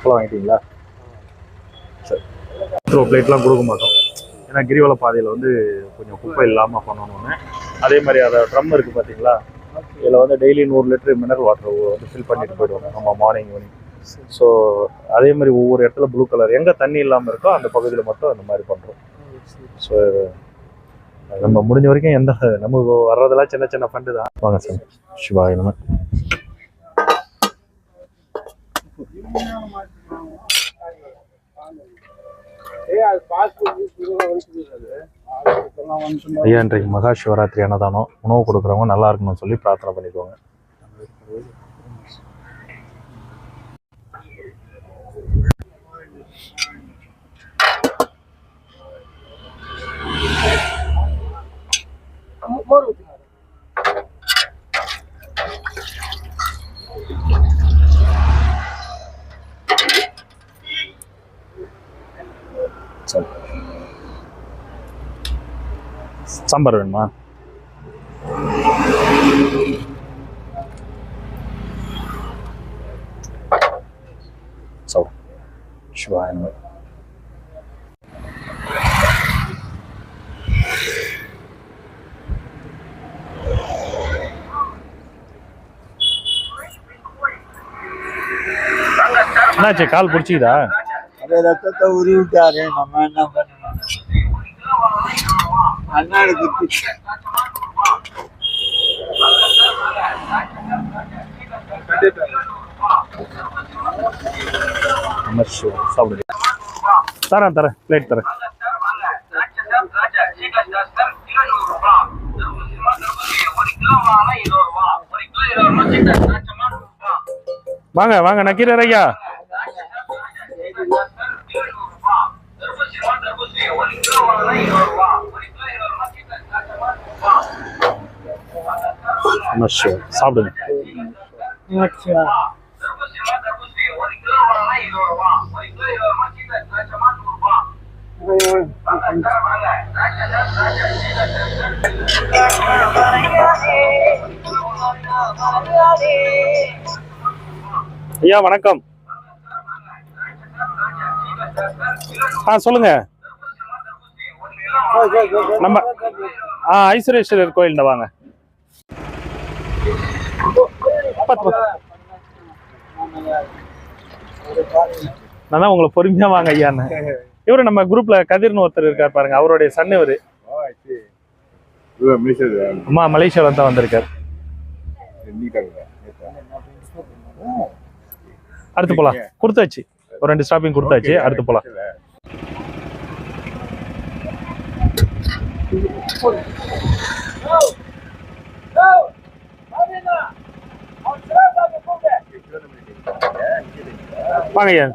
பார்சலாக வாங்கிட்டீங்களா? சரி, பிளேட்லாம் கொடுக்க மாட்டோம். ஏன்னா கிரிவல பாதையில் வந்து கொஞ்சம் குப்பை இல்லாமல் பண்ணணும்னு. அதே மாதிரி அதை ட்ரம் இருக்குது பார்த்தீங்களா, இதில் வந்து டெய்லி 100 லிட்டர் மினரல் வாட்டர் வந்து ஃபில் பண்ணிட்டு போயிடுவாங்க நம்ம மார்னிங் ஈவினிங். ஸோ அதே மாதிரி ஒவ்வொரு இடத்துல ப்ளூ கலர் எங்கே தண்ணி இல்லாமல் இருக்கோ அந்த பகுதியில் மட்டும் அந்த மாதிரி பண்ணுறோம். ஸோ நம்ம முடிஞ்ச வரைக்கும் எந்த நமக்கு வர்றதெல்லாம் சின்ன சின்ன ஃபண்டு தான். வாங்க சார், சிவாய நம்ம. ஐயா, இன்றைக்கு மகா சிவராத்திரி அன்னதானம் உணவு கொடுக்குறவங்க நல்லா இருக்கணும்னு சொல்லி பிரார்த்தனை பண்ணிக்குவாங்க. சாம்பார் வேணுமா? சிவாய நம. என்னாச்சு, கால் பிடிச்சிக்குதா? ரத்தத்தை உரி விட்டாரு, நம்ம என்ன பண்ணணும்? அண்ணாடு குத்தி சாப்பிடு. தரேன் தரேன், பிளேட் தரேன். வாங்க வாங்க நக்கீரர் ஐயா. சாப்பிடுங்க. ஐயா வணக்கம். சொல்லுங்க. நம்ம ஐஸ்வரேஸ்வரர் கோயில் வாங்க. நான் தான் உங்களை பொறுமையா வாங்க ஐயான்னு. இவரு நம்ம குரூப்ல கதிர்னு ஒருத்தர் இருக்காரு பாருங்க, அவருடைய சன் இவரு. அம்மா மலேசியால தான் வந்திருக்காரு. அடுத்து போலாம், கொடுத்தாச்சு. ஒரு 2 ஸ்டாப்பிங் கொடுத்தாச்சு, அடுத்து போலாம். வாங்க ஐயா,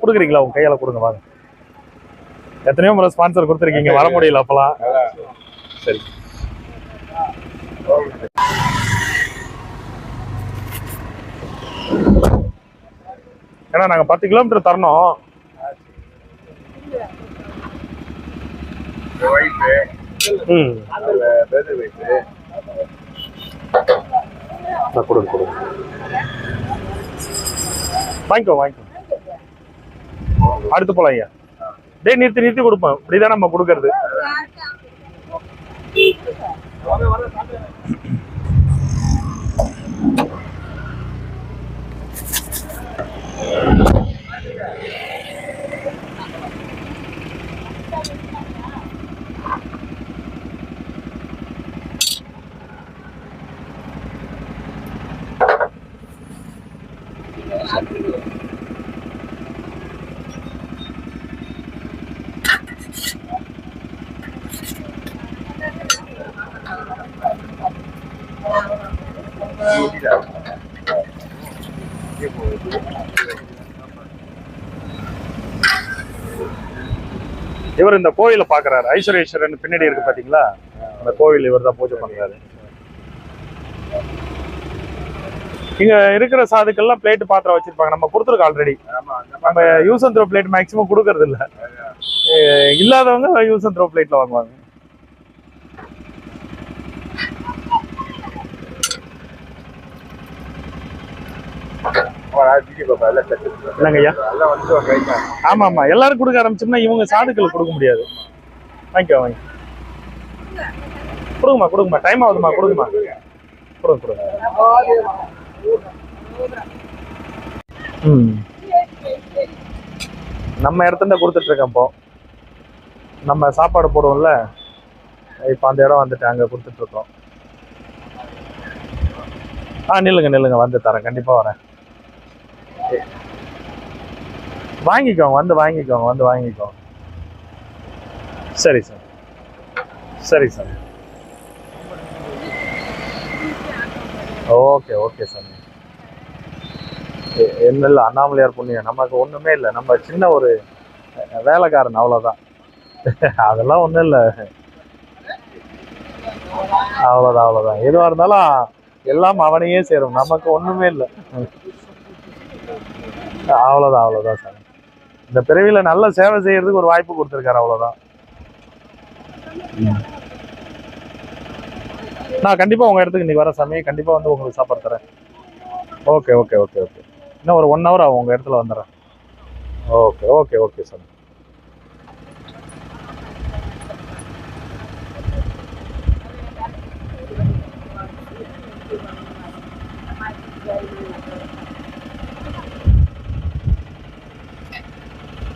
கொடுக்குறீங்களா? உங்க கையால கொடுங்க வாங்க. எத்தனையோ முறை ஸ்பான்சர் கொடுத்துருக்கீங்க, வர முடியல அப்பலாம். சரி, ஏன்னா நாங்க 10 கிலோமீட்டர் தரணும். கொடுங்க கொடுங்க, வாங்கிக்கோ வாங்கிக்கோ. அடுத்து போலாம் ஐயா. டே நிறுத்தி நிறுத்தி கொடுப்போம், இப்படிதான் நம்ம கொடுக்கறது. இவர் இந்த கோயில பாக்குறாரு, ஐஸ்வரேஸ்வரன் பின்னாடி இருக்கு பாத்தீங்களா, அந்த கோவில் இவர் தான் பூஜை பண்றாரு. இங்க இருக்கிற சாதுக்கெல்லாம் பிளேட் பாத்திரம் வச்சிருப்பாங்க, நம்ம கொடுத்துருக்கோம் ஆல்ரெடி. நம்ம use and throw plate maximum கொடுக்கறது இல்ல, இல்லாதவங்க யூஸ் அண்ட் த்ரோ பிளேட்ல வாங்குவாங்க. இல்லைங்க ஐயா. ஆமா ஆமா, எல்லாரும் கொடுக்க ஆரம்பிச்சோம்னா இவங்க சாதுக்களுக்கு கொடுக்க முடியாது. வாங்கிக்கோ வாங்கி கொடுங்கம்மா கொடுங்கம்மா, டைம் ஆகுதுமா, கொடுங்கம்மா, கொடுங்க கொடுங்க. நம்ம இடத்துல கொடுத்துட்டு இருக்கேன் இப்போ. நம்ம சாப்பாடு போடுவோம்ல, இப்போ அந்த இடம் வந்துட்டு அங்கே கொடுத்துட்டு இருக்கோம். நில்லுங்க நில்லுங்க, வந்து தரேன், கண்டிப்பாக வரேன். வாங்கிக்கோங்க, வந்து வாங்கிக்கோங்க, வந்து வாங்கிக்கோங்க. சரி சார், சரி சார், ஓகே ஓகே சார். என்ன இல்லை, அண்ணாமலையார் புண்ணியம், நமக்கு ஒன்றுமே இல்லை, நம்ம சின்ன ஒரு வேலைக்காரன், அவ்வளோதான். அதெல்லாம் ஒன்றும் இல்லை, அவ்வளோதான் அவ்வளோதான். எதுவாக இருந்தாலும் எல்லாம் அவனையே சேரும், நமக்கு ஒன்றுமே இல்லை. அவ்வளோதான் அவ்வளோதான் சார். இந்த பிறவியில் நல்ல சேவை செய்யறதுக்கு ஒரு வாய்ப்பு கொடுத்துருக்காரு, அவ்வளோதான். நான் கண்டிப்பாக உங்கள் இடத்துக்கு இன்னைக்கு வர சாமி, கண்டிப்பாக வந்து உங்களுக்கு சாப்பாடு தரேன். ஓகே ஓகே ஓகே ஓகே, இன்னும் ஒரு 1 hour ஆகும், உங்கள் இடத்துல வந்துடுறேன். Okay okay okay sir.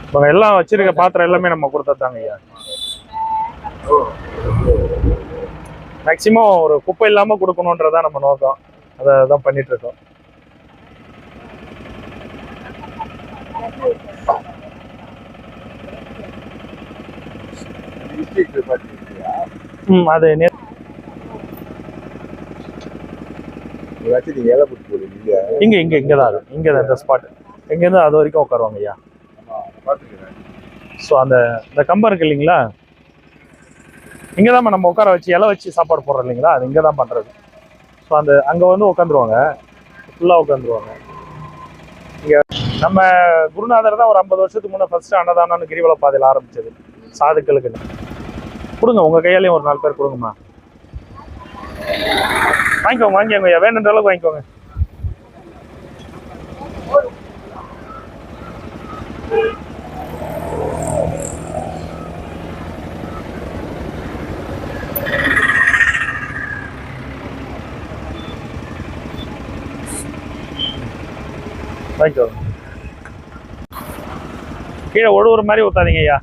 இப்போ எல்லாம் வச்சிருக்க பாத்திரம் எல்லாமே நம்ம கொடுத்தாங்க ஐயா. மேக்சிமம் ஒரு குப்பை இல்லாமல் கொடுக்கணுன்றதான் நம்ம நோக்கம், அதை தான் பண்ணிட்டு இருக்கோம். அது இங்க இங்க இங்கதான் இங்கதான் இந்த ஸ்பாட், இங்கேருந்து அது வரைக்கும் உட்காருவாங்க ஐயா. ஸோ அந்த கம்பம் இருக்கு இல்லைங்களா, இங்கே தான் நம்ம உட்கார வச்சு இலை வச்சு சாப்பாடு போடுறோம் இல்லைங்களா, அது இங்கே தான் பண்ணுறது. ஸோ அங்கே வந்து உட்காந்துருவாங்க, ஃபுல்லாக உட்காந்துருவாங்க. இங்கே நம்ம குருநாதர் தான் ஒரு 50 வருஷத்துக்கு முன்னே ஃபர்ஸ்ட் அன்னதானம்னு கிரிவல பாதையில் ஆரம்பிச்சது சாதுக்களுக்கு. கொடுங்க, உங்கள் கையாலையும் ஒரு 4 பேர் கொடுங்கம்மா. வாங்கிக்கோங்க வாங்கிக்கோங்க ஐயா, வேணுன்ற அளவுக்கு வாங்கிக்கோங்க. வாங்கிக்கோங்க. கீழே ஒரு மாதிரி ஊற்றாதீங்க ஐயா,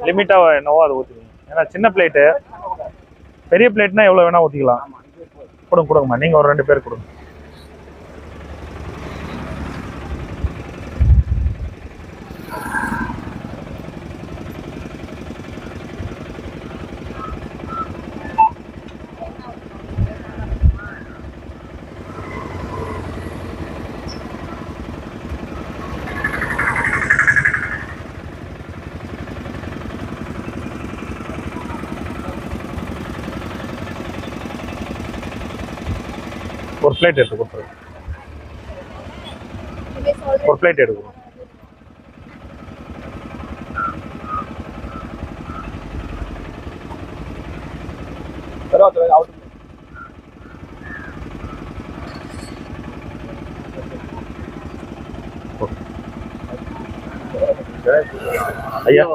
லிமிட்டாக என்னவோ அதை ஊற்றுவீங்க. ஏன்னா சின்ன பிளேட்டு, பெரிய பிளேட்னா எவ்வளோ வேணால் ஊற்றிக்கலாம். கொடுங்கம்மா, நீங்கள் ஒரு 2 பேர் கொடுங்க. ஒரு பிளேட் எடுத்து கொடுத்துருங்க, ஒரு பிளேட் எடுக்கணும். ஐயா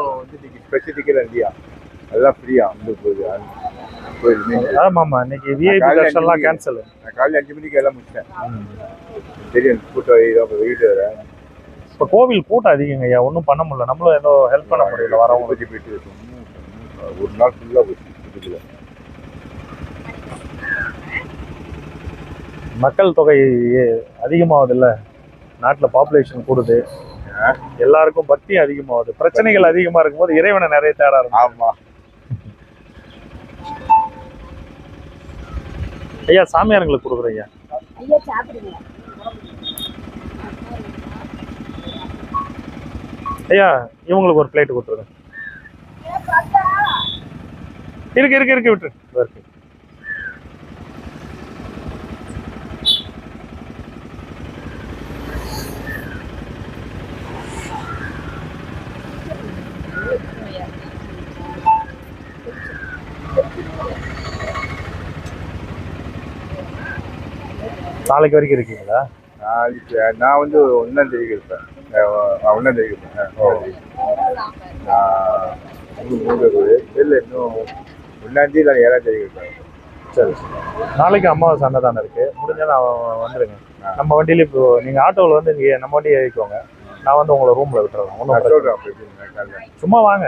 ஸ்பெஷல் டிக்கெட் இல்லையா, எல்லாம் ஃப்ரீயா வந்து போகுது. ஆமாம்மா, இன்னைக்கு விஐபி தர்ஷன்லாம் கேன்சல். நான் காலையில் 5 மணிக்கு எல்லாம் முடிச்சேன். தெரியும் கூட்டம் வெயிட் வேறு. இப்போ கோவில் கூட்டம் அதிகங்க ஐயா, ஒன்றும் பண்ண முடியல, நம்மளும் ஏதோ ஹெல்ப் பண்ண முடியல. வரவங்க போயிட்டு ஒரு நாள் ஃபுல்லாக போச்சு. மக்கள் தொகை அதிகமாகுது இல்லை, நாட்டில் பாப்புலேஷன் கூடுது, எல்லாருக்கும் பக்தி அதிகமாகுது, பிரச்சனைகள் அதிகமாக இருக்கும்போது இறைவனை நிறைய தேட ஆரம்பிக்கும். ஆமாம் ஐயா, சாமியாருங்களுக்கு கொடுக்குறேன் ஐயா. ஐயா, இவங்களுக்கு ஒரு பிளேட் கொடுத்துருங்க. இருக்கு விட்டு இருக்கு. நாளைக்கு வரைக்கும் இருக்கீங்களா? நான் வந்து ஒன்றாம் தேதி இருப்பேன். ஒன்றாம் தேதி இருப்பேன். இல்லை இன்னும் 1ஆம் தேதி நான் 7ஆம் தேதி இருப்பேன். சரி நாளைக்கு அமாவாசை அன்னதானம் இருக்கு, முடிஞ்சாலும் வந்துடுங்க. நம்ம வண்டியில இப்போ நீங்க ஆட்டோவில் வந்து நீங்க நம்ம வண்டியை ஏறிக்கோங்க, நான் வந்து உங்களை ரூம்ல விட்டுறேன். ஒன்றும் சும்மா வாங்க,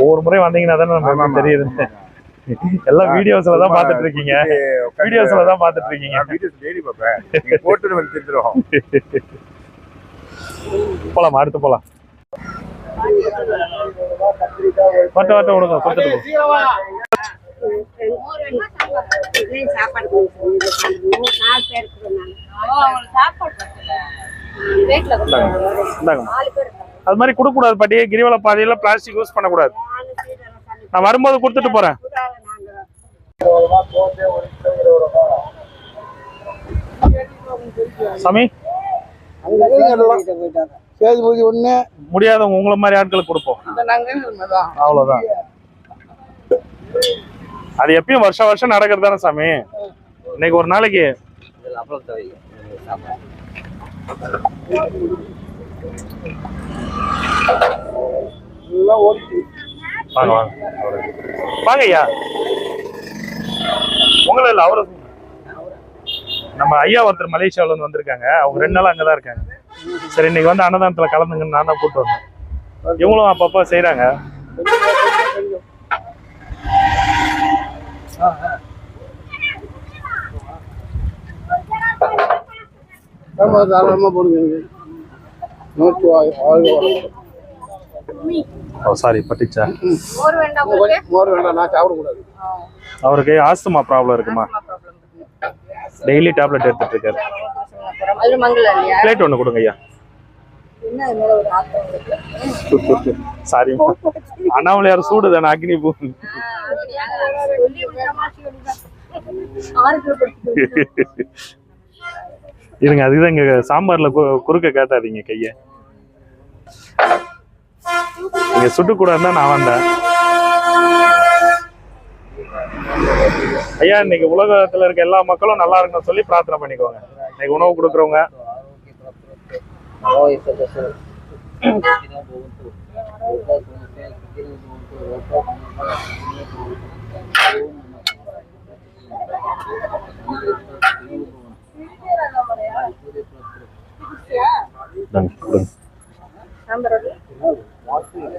ஒவ்வொரு முறையும் வந்தீங்கன்னா தானே நமக்கு தெரியுது. எல்லாம் வீடியோஸ்ல தான் பாத்துட்டு இருக்கீங்க, வீடியோஸ்ல தான் பாத்துட்டு இருக்கீங்க. வீடியோஸ் டெய்லி பார்ப்பேன், போட்டு வந்து தெரிஞ்சிடும். போலாம், அடுத்து போலாம். வட்ட வட்ட விடுங்க, கொடுத்துட்டு அது மாதிரி கொடுக்க கூடாது பாட்டி. கிரிவல பாதையில பிளாஸ்டிக் யூஸ் பண்ணக்கூடாது. நான் வரும்போது கொடுத்துட்டு போறேன். சாமி முடியாதவங்க உங்களை மாதிரி ஆட்களுக்கு கொடுப்போம், அவ்வளவுதான். அது எப்பயும் வருஷம் வருஷம் நடக்கிறது தானே சாமி. இன்னைக்கு ஒரு நாளைக்கு வாங்க வாங்க வாங்க ஐயா. உங்களை இல்லை, அவரு நம்ம ஐயா ஒருத்தர் மலேசியாவில இருந்து வந்திருக்காங்க. அவங்க 2 நாள் அங்கதான் இருக்காங்க. சரி இன்னைக்கு வந்து அன்னதானத்துல கலந்துங்கன்னு நான் தான் கூப்பிட்டு வந்தேன். இவங்களும் அப்பப்போ செய்யறாங்க. சாரி பட்டிச்சா, அவருக்கு ஆஸ்துமா ப்ராப்ளம் இருக்குமா, டெய்லி டேப்லெட் எடுத்துட்டு இருக்காரு. பிளேட் ஒன்று கொடுங்க ஐயா. சாரி அண்ணாமலையார் சூடு தானே, அக்னி பூ. இருங்க, அதுக்குதான் இங்க சாம்பார்ல குறுக்க காட்டாதீங்க கைய. நீங்க சுட்டுக்கூடாதுன்னா நான் வந்தேன். ஐயா இன்னைக்கு உலகத்துல இருக்க எல்லா மக்களும் நல்லா இருக்குன்னு சொல்லி பிரார்த்தனை பண்ணிக்கோங்க. இன்னைக்கு உணவு கொடுக்குறவங்க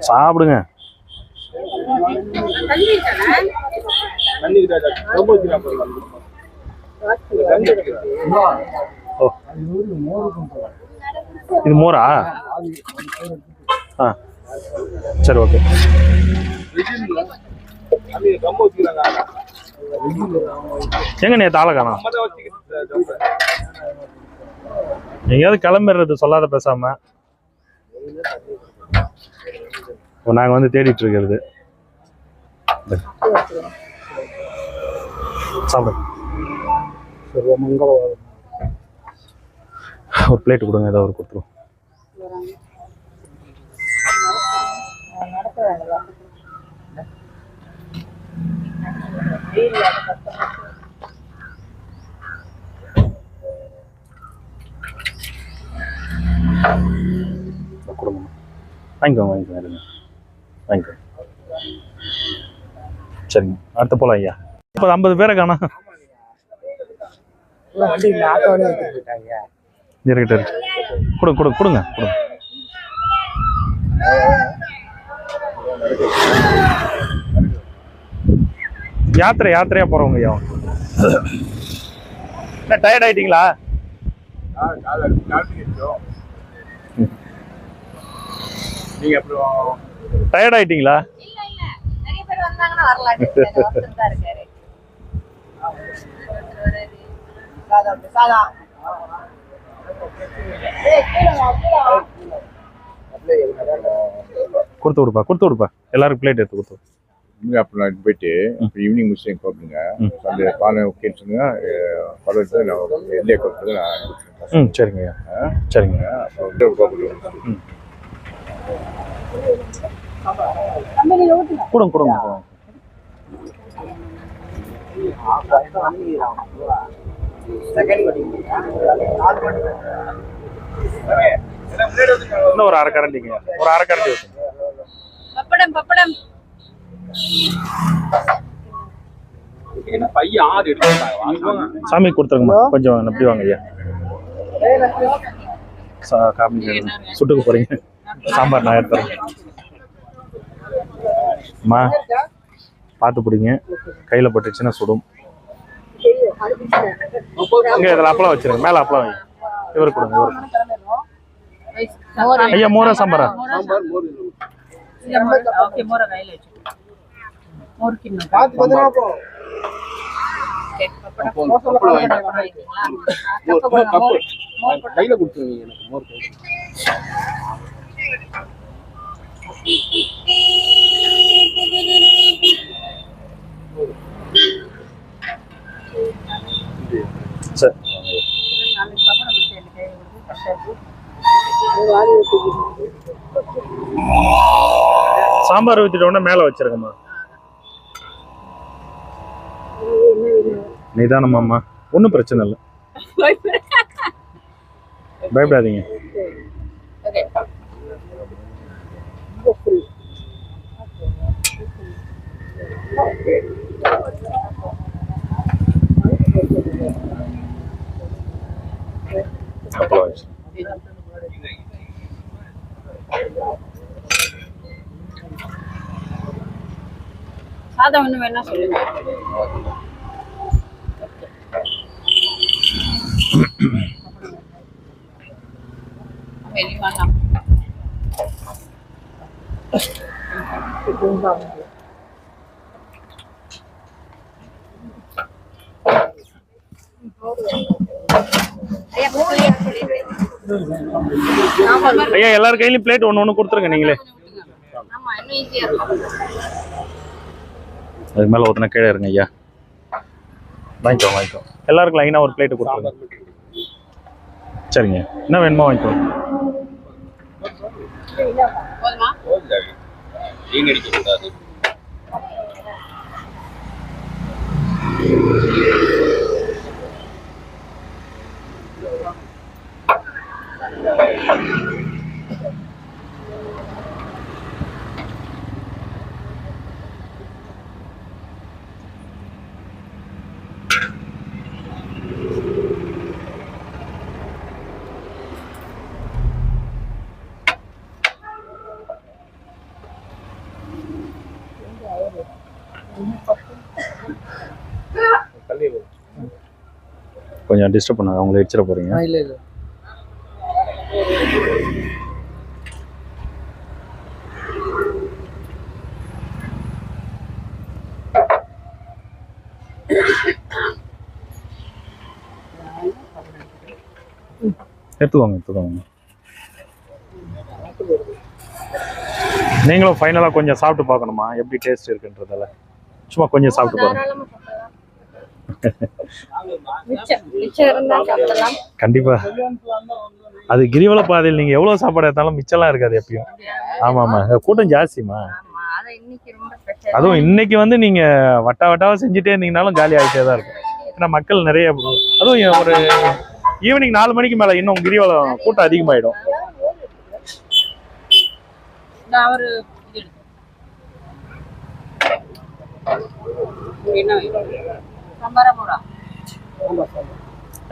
சாப்பிடுங்க. இது மோரா? சரி ஓகே. எங்க நீ தாள காணோம்? எங்கேயாவது கிளம்பிடுறது சொல்லாத பேசாம. நாங்க வந்து தேடிட்டு இருக்கிறது. சாப்பிடு. ஒரு பிளேட் கொடுங்க, ஏதாவது ஒரு கொடுத்துரும். கொடுங்க, வாங்கிக்கோங்க வாங்கிக்கோங்க வாங்கிக்கோங்க. சரிங்க, அடுத்த போலாம் ஐயா. 50 பேரை காணோம். இருக்கட்டு கொடுங்க கொடுங்க கொடுங்க கொடுங்க. யாத்திரையா போறவங்க ஐயா. என்ன டயர்ட் ஆயிட்டீங்களா? நீங்க அப்புறம் டயர்ட் ஆயிட்டீங்களா? கொடுத்து விடுப்பா எல்லாருக்கும் பிளேட் எடுத்து கொடுத்து. அப்புறம் போயிட்டு ஈவினிங் முடிச்சு கூப்பிடுங்க. அந்த பானை ஓகேன்னு சொன்னா பழத்தை நான் எல்லையை கொடுத்து நான் சரிங்க சரிங்க. கொடுங்க கொடுங்க. இன்னும் ஒரு அரை கரண்டிங்க, ஒரு அரை கரண்டி ஊற்றுங்க. பப்படம் பப்படம் சாமி கொடுத்துருங்கம்மா, கொஞ்சம் நம்பி வாங்க ஐயா. காமிங்க, சுட்டுக்கு போறீங்க. சாம்பார் நான் எடுத்துறேன். அம்மா பார்த்து பிடிங்க, கையில் பட்டுச்சுன்னா சுடும். இங்கே இதில் அப்பளம் வச்சிருங்க, மேலே அப்பளம் வைங்க. இவருக்கு கொடுங்க, இவருக்கு. ஐயா மோரா சாம்பாரா? ஓகே, மோர கையில வெச்சு மோர் கிண்ணம் கையில கொடுத்துருவீங்க எனக்கு மோர் கையில. சரி, சாம்பார் ஊற்றிட்டோன்னா மேலே வச்சிருக்கம்மா. நிதானமாம்மா, ஒன்றும் பிரச்சனை இல்லை, பயப்படாதீங்க. அப்பளம் வச்சு சாதம் ஒண்ணு வேணா சொல்லுங்க. ஐயா எல்லாரும் கையிலும் பிளேட் ஒன்று ஒன்று கொடுத்துருங்க நீங்களே. ஆமா, இன்னும் ஈஸியா இருக்கும். அதுக்கு மேலே ஒருத்தனை கீழே இருங்க ஐயா. வாங்கிக்கோ வாங்கிக்கோ, எல்லாருக்கும் லைனாக ஒரு பிளேட்டு கொடுத்துருங்க. சரிங்க, என்ன வேணுமோ வாங்கிக்கோ. போதுமா? நீங்க அடிக்க கூடாது. கொஞ்சம் டிஸ்டர்ப் பண்ணாங்க, அவங்கள எச்சிட போறீங்க. இல்ல இல்ல எடுத்துக்கோங்க எடுத்துக்கோங்க. நீங்களும் ஃபைனலாக கொஞ்சம் சாப்பிட்டு பார்க்கணுமா எப்படி டேஸ்ட் இருக்குன்றதால சும்மா கொஞ்சம் சாப்பிட்டு பாருங்க. கண்டிப்பா அது கிரிவல பாதையில் நீங்க எவ்வளவு சாப்பாடு எடுத்தாலும் மிச்சம்லாம் இருக்காது எப்பயும். ஆமா ஆமா, கூட்டம் ஜாஸ்திமா. அதுவும் இன்னைக்கு வந்து நீங்க வட்டாவட்டாவா செஞ்சுட்டே இருந்தீங்கனாலும் காலி ஆகிட்டே தான் இருக்கும். ஏன்னா மக்கள் நிறைய, அதுவும் ஒரு ஈவினிங் 4 மணிக்கு மேல இன்னும் கிரிவலம் கூட்டம் அதிகமாயிடும்.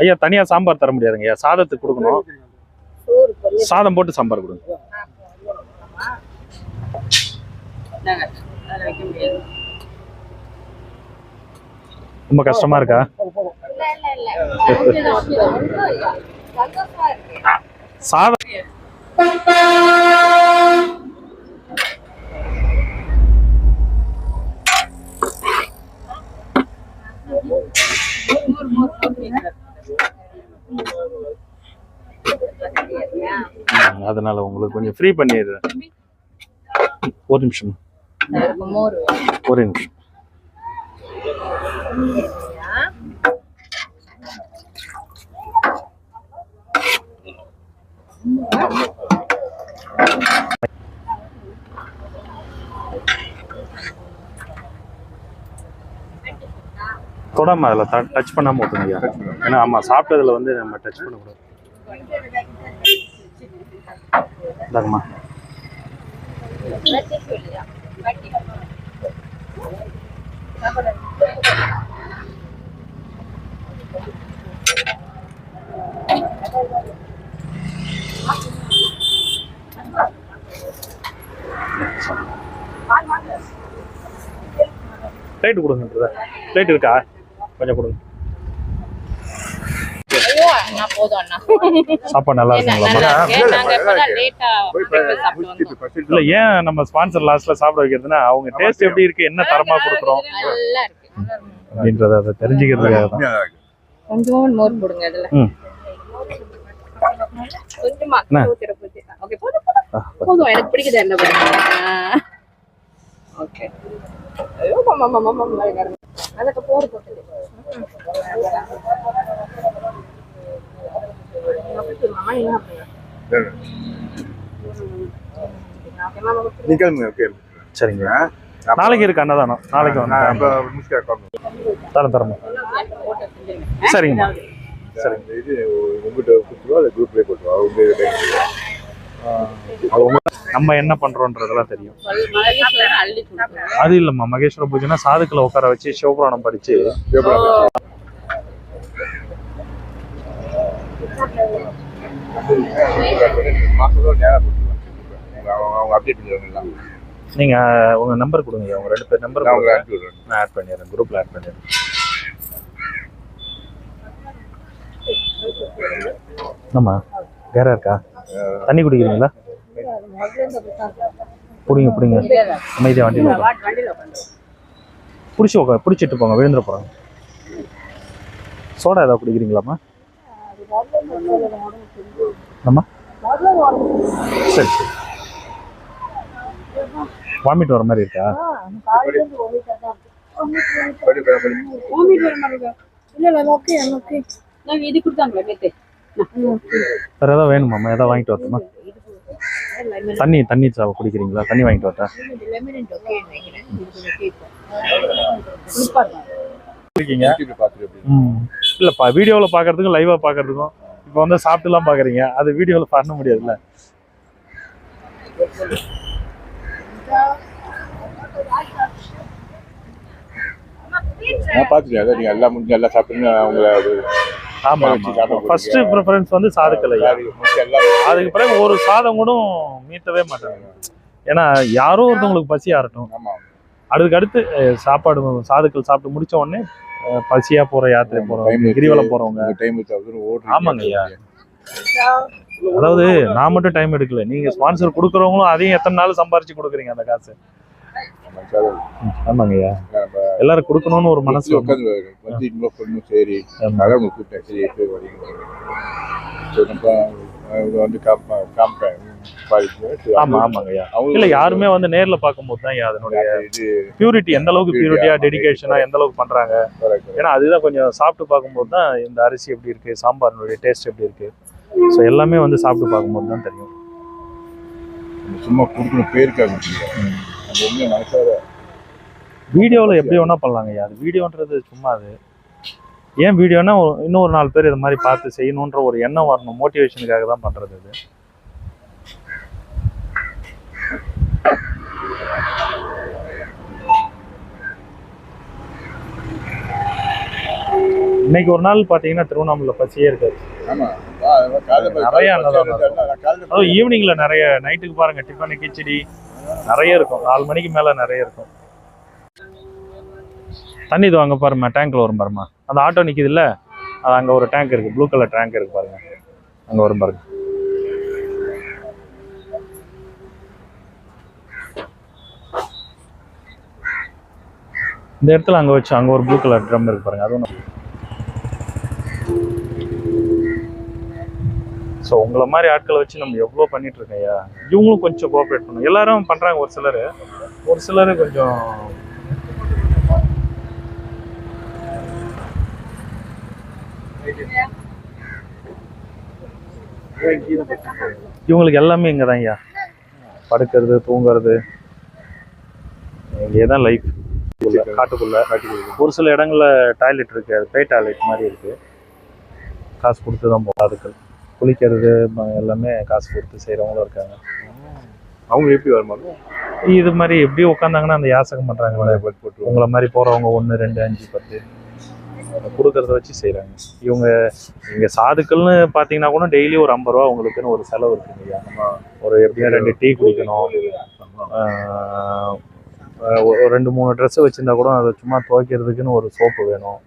ஐயா தனியா சாம்பார் தர முடியாதுங்க ஐயா, சாதத்துக்கு கொடுக்கணும். சாதம் போட்டு சாம்பார் கொடுங்க. ரொம்ப கஷ்டமா இருக்கா? சாதம் அதனால உங்களுக்கு கொஞ்சம் ஃப்ரீ பண்ணிடுறேன். ஒரு நிமிஷம் ஒரு நிமிஷம். தொடர்ந்து தொடாமல் அதில் டச் பண்ணாமல் ஊற்றுங்க ஐயா. ஏன்னா ஆமாம், சாப்பிட்டதில் வந்து நம்ம டச் பண்ணக்கூடாது. இதாங்கம்மா. பிளேட்டு கொடுங்க. பிளேட் இருக்கா? கொஞ்சம் கொடுங்க. ஐயோ அண்ணா போதும் அண்ணா. சாப்பாடு நல்லா இருக்குங்களா? நாங்க இப்பதான் லேட்டா சாப்பிடுவோம். இல்ல, ஏன் நம்ம ஸ்பான்சர் லாஸ்ட்ல சாப்பிட வைக்கிறதுனா அவங்க டேஸ்ட் எப்படி இருக்கு, என்ன தரமா கொடுக்குறோம் நல்லா இருக்கு அப்படின்றத அதை தெரிஞ்சுக்கிறதுக்காக தான். கொஞ்சம் மோர் போடுங்க அதுல. கொஞ்சமா ஊத்திரப்போது. ஓகே போதும் போதும். எனக்கு பிடிக்குது என்ன பண்ணுங்க. ஓகே. ஐயோ மாமா அதுக்கு போர் போட்டு. சரிங்க. நாளைக்கு இருக்கு அன்னதானம். நாளைக்கு தரம் சரிங்கம்மா. சரிங்க. இது உங்ககிட்ட கொடுத்துருவா இல்லை குரூப்லேயே கொடுத்துருவா? நம்ம என்ன பண்றோன்றதெல்லாம் தெரியும். அது இல்லம்மா, மகேஸ்வர பூஜைனா சாதுக்களை உட்கார வச்சு சிவபுராணம் படிச்சு நீங்க உங்க நம்பர் கொடுங்க. உங்க 2 பேர் நம்பர் நான் ஆட் பண்ணிடுறேன், குரூப்ல ஆட் பண்ணிடுறேன். ஆமா, வேற இருக்கா? தண்ணி குடிக்கிறீங்களா? புடிங்க அமைதியா வண்டியில் பிடிச்சிட்டு போங்க, விழுந்துட போறாங்க. சோடா ஏதாவது குடிக்கிறீங்களாம்மா? ஆமா சரி. வாமிட் வர மாதிரி இருக்கா? வேற ஏதாவது வேணுமாம்மா? ஏதாவது வாங்கிட்டு வரட்டுமா? தண்ணி குடிக்கிறீங்களா? தண்ணி வாங்கிட்டு வரட்டா? இல்லப்பா, வீடியோவில் பார்க்கறதுக்கும் லைவா பார்க்கறதுக்கும் இப்போ வந்து சாப்பிட்டுலாம் பார்க்குறீங்க, அது வீடியோவில் பண்ண முடியாதுல்ல. நான் பார்த்துட்டேன். அதான் நீங்கள் எல்லாம் முடிஞ்சு எல்லாம் சாப்பிட்டுன்னு அவங்கள ஆமாம், ஃபர்ஸ்ட் ப்ரிஃபரன்ஸ் வந்து சாதுக்கள். அதுக்கு பிறகு ஒரு சாதம் கூட மீட்டவே மாட்டாங்க. ஏன்னா யாரோ ஒருத்தவங்களுக்கு பசி ஆறட்டும். அதுக்கு அடுத்து சாப்பாடு சாதுக்கள் சாப்பிட்டு முடிச்ச உடனே பசியா போற யாத்திரை போறவங்க, கிரிவலம் போறவங்க. ஆமாங்க ஐயா. அதாவது நான் மட்டும் டைம் எடுக்கல, நீங்க ஸ்பான்சர் கொடுக்குறவங்களும் அதையும் எத்தனை நாள் சம்பாரிச்சு கொடுக்குறீங்க அந்த காசு. ஆமாங்க ஐயா, எல்லாரும் கொடுக்கணும்னு ஒரு மனசு. சரி ஆமாங்க ஐயா. இல்ல, யாருமே வந்து நேர்ல பார்க்கும்போது தான் அதனுடைய பியூரிட்டி எந்த அளவுக்கு பியூரிட்டியா டெடிகேஷனா எந்த அளவுக்கு பண்றாங்க. ஏன்னா அதுதான் கொஞ்சம் சாப்பிட்டு பார்க்கும்போது தான் இந்த அரிசி எப்படி இருக்கு, சாம்பாரினுடைய டேஸ்ட் எப்படி இருக்கு, ஸோ எல்லாமே வந்து சாப்பிட்டு பார்க்கும்போது தான் தெரியும். சும்மா கொடுக்குற பேருக்காக வீடியோவில் எப்படி வேணா பண்ணலாங்க ஐயா. அது வீடியோன்றது சும்மா, அது ஏன் வீடியோனா இன்னொரு 4 பேர் இது மாதிரி பார்த்து செய்யணுன்ற ஒரு எண்ணம் வரணும், மோட்டிவேஷனுக்காக தான் பண்றது. இது இன்னைக்கு ஒரு நாள் பாத்தீங்கன்னா திருவண்ணாமலை பசியே இருக்காது. நிறைய அன்னதானம் ஈவினிங்ல நிறைய, நைட்டுக்கு பாருங்க டிஃபன் கிச்சடி நிறைய இருக்கும். 4 மணிக்கு மேல நிறைய இருக்கும். தண்ணி இது வாங்க பாருமா, டேங்க்ல வரும் பாருமா. அந்த ஆட்டோ நிக்குது இல்ல, அது அங்க ஒரு டேங்க் இருக்கு, ப்ளூ கலர் டேங்க் இருக்கு பாருங்க, அங்க வரும் பாருங்க. இந்த இடத்துல அங்க வச்சு அங்க ஒரு ப்ளூ கலர் ட்ரம் இருக்கு பாருங்க, அதுவும். ஸோ உங்களை மாதிரி ஆட்களை வச்சு நம்ம எவ்வளோ பண்ணிட்டு இருக்கோம் ஐயா. இவங்களும் கொஞ்சம் கோஆப்ரேட் பண்ணணும். எல்லாரும் பண்றாங்க, ஒரு சிலர் கொஞ்சம் இவங்களுக்கு எல்லாமே இங்கே தான் ஐயா, படுக்கிறது தூங்குறது இங்கே தான் லைஃப். காட்டுக்குள்ள ஒரு சில இடங்கள்ல டாய்லெட் இருக்கு, அது பே டாய்லெட் மாதிரி இருக்கு. காசு கொடுத்து தான் போகும். அதுக்கு குளிக்கிறது எல்லாமே காசு கொடுத்து செய்கிறவங்களும் இருக்காங்க. அவங்க எப்படி வருமானம்? இது மாதிரி எப்படி உட்காந்தாங்கன்னா அந்த யாசகம் பண்ணுறாங்க. உங்களை மாதிரி போகிறவங்க 1, 2, 5, 10 கொடுக்கறத வச்சு செய்கிறாங்க. இங்கே சாதுக்கள்னு பார்த்தீங்கன்னா கூட டெய்லி ஒரு 50 ரூபா உங்களுக்குன்னு ஒரு செலவு இருக்குங்க இல்லையா. ஒரு எப்படியும் 2 டீ குடிக்கணும், ஒரு 2-3 ட்ரெஸ்ஸு வச்சுருந்தா கூட அதை சும்மா துவைக்கிறதுக்குன்னு ஒரு சோப்பு வேணும்,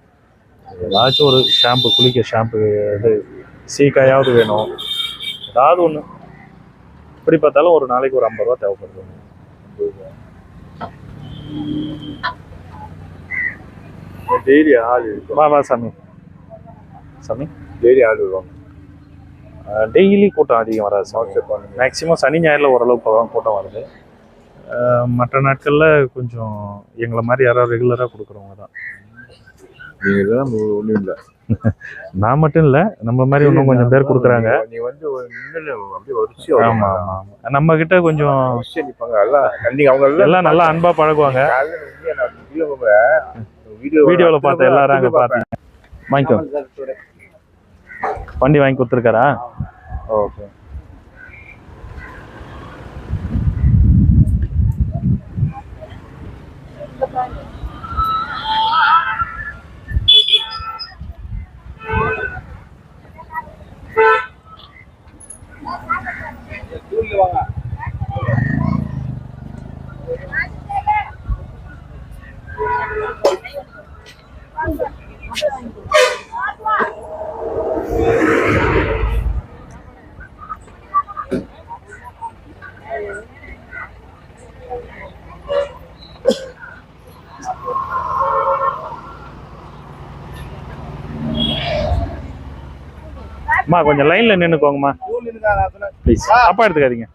ஏதாச்சும் ஒரு ஷாம்பு, குளிக்க ஷாம்பு, இது சீக்காயாவது வேணும், ஏதாவது ஒன்று. இப்படி பார்த்தாலும் ஒரு நாளைக்கு ஒரு 50 ரூபா தேவைப்படுது. டெய்லி ஆள் வா சாமி சாமி டெய்லி ஆள் வருவாங்க. டெய்லி கூட்டம் அதிகம் வராது சார். மேக்ஸிமம் சனி ஞாயிறில் ஓரளவுக்கு கூட்டம் வருது. மற்ற நாட்களில் கொஞ்சம் எங்களை மாதிரி யாராவது ரெகுலராக கொடுக்குறவங்க தான். நீங்கள் தான் ஒன்றும் இல்லை. நான் மட்டும் இல்லை, நம்ம மாதிரி இன்னும் கொஞ்சம் பேர் கொடுக்குறாங்க. நீங்கள் வந்து அப்படியே வரிசை. ஆமாம் ஆமாம் ஆமாம். நம்ம கிட்ட கொஞ்சம் நிற்பாங்க எல்லாம். நீங்கள் அவங்க எல்லாம் நல்லா அன்பாக பழகுவாங்க. வீடியோவில் பார்த்த எல்லாரும் அங்கே பார்த்தீங்க. வாங்கிக்கோ, வண்டி வாங்கி கொடுத்துருக்காரா? ஓகே. அம்மா கொஞ்சம் லைன்ல நின்றுக்கோங்கம்மா ப்ளீஸ். அப்பா எடுத்துக்காதீங்க.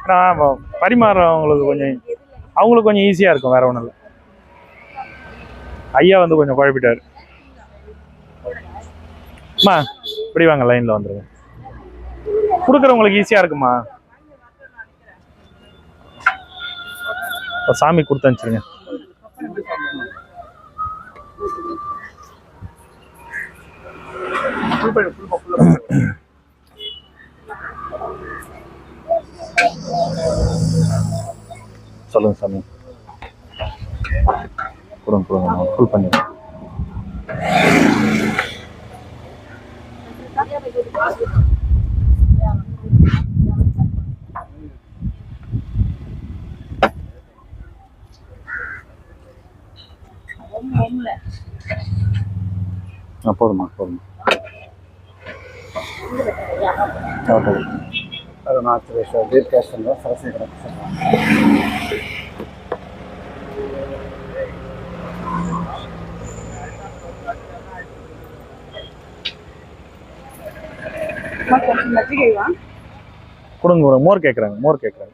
நான் பரிமாறவங்களுக்கு கொஞ்சம் ஈஸியாக இருக்கும், வேற ஒன்றும் இல்லை. ஐயா வந்து கொஞ்சம் குழப்பிட்டாரு. அம்மா இப்படி வாங்க, லைனில் வந்துடுங்க. கொடுக்குறவங்களுக்கு ஈஸியாக இருக்குமா? சாமி கொடுத்து அனுப்பிச்சிருங்க. சொல்லுங்க சாமி. கொடுங்க ஃபுல் பண்ணிடுங்க. போதுமா? ಅದು ಮಾತೃ ದೀರ್ಘಾಷ್ಟಂలో ಸರಸ್ವತಿ கொடுங்க. மோர் கேட்குறாங்க.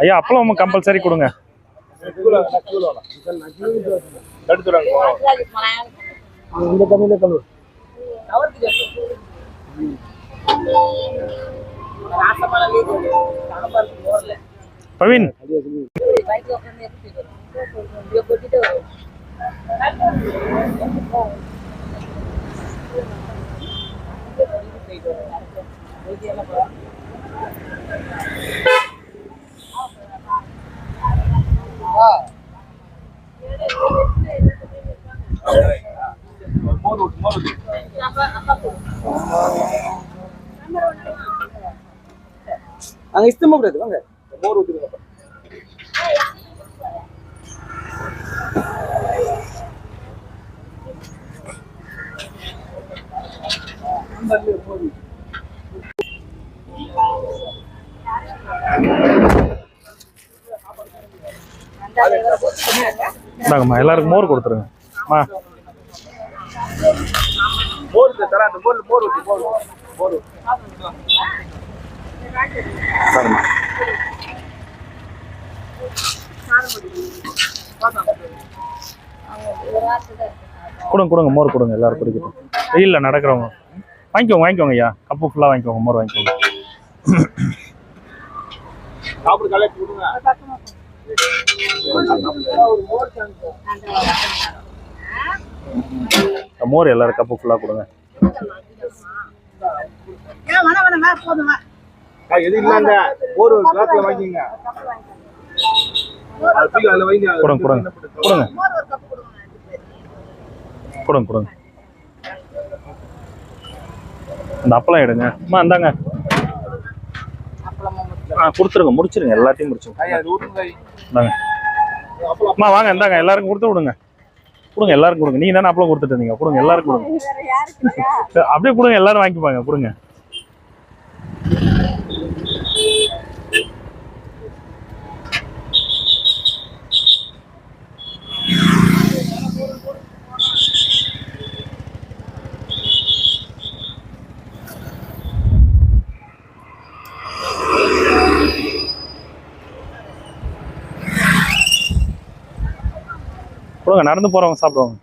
ஐயா அப்பளம் கம்பல்சரி கொடுங்க. பவின் அங்க இஷ்டமா கூடாது. வாங்க மோர் ஊத்துங்க. இந்தாங்கம்மா, எல்லாருக்கும் மோர் கொடுத்துருங்க. மோர் தர அந்த மோர் ஊத்து. மோர். 3 2 கொடுங்க கொடுங்க மோர் கொடுங்க எல்லாரும் குடிக்கட்டும். வெயிலில் நடக்கிறவங்க வாங்கிக்கோங்க வாங்கிக்கோங்க ஐயா, கப்பு ஃபுல்லாக வாங்கிக்கோங்க, மோர் வாங்கிக்கோங்க. சாப்பிடு கலெக்ட் கொடுங்க. மோர் எல்லாரும் கப்பு ஃபுல்லாக கொடுங்க. எது இல்லாங்க ஒரு கிளாஸ்ல வாங்கிங்க. அதுல வைங்க. கொடுங்க கொடுங்க கொடுங்க கொடுங்க கொடுங்க. இந்த அப்பளம் எடுங்க அம்மா, இந்தாங்க. கொடுத்துருங்க, முடிச்சிருங்க, எல்லாத்தையும் முடிச்சுருங்க. இந்தாங்க அம்மா, வாங்க இந்தாங்க, எல்லாருக்கும் கொடுத்து விடுங்க. கொடுங்க எல்லாருக்கும் கொடுங்க. நீங்க தானே அப்பளம் கொடுத்துட்டு இருந்தீங்க, கொடுங்க எல்லாருக்கும் கொடுங்க. அப்படியே கொடுங்க, எல்லாரும் வாங்கிப்பாங்க, கொடுங்க. கொடுங்க, நடந்து போறவங்க சாப்பிடுவாங்க.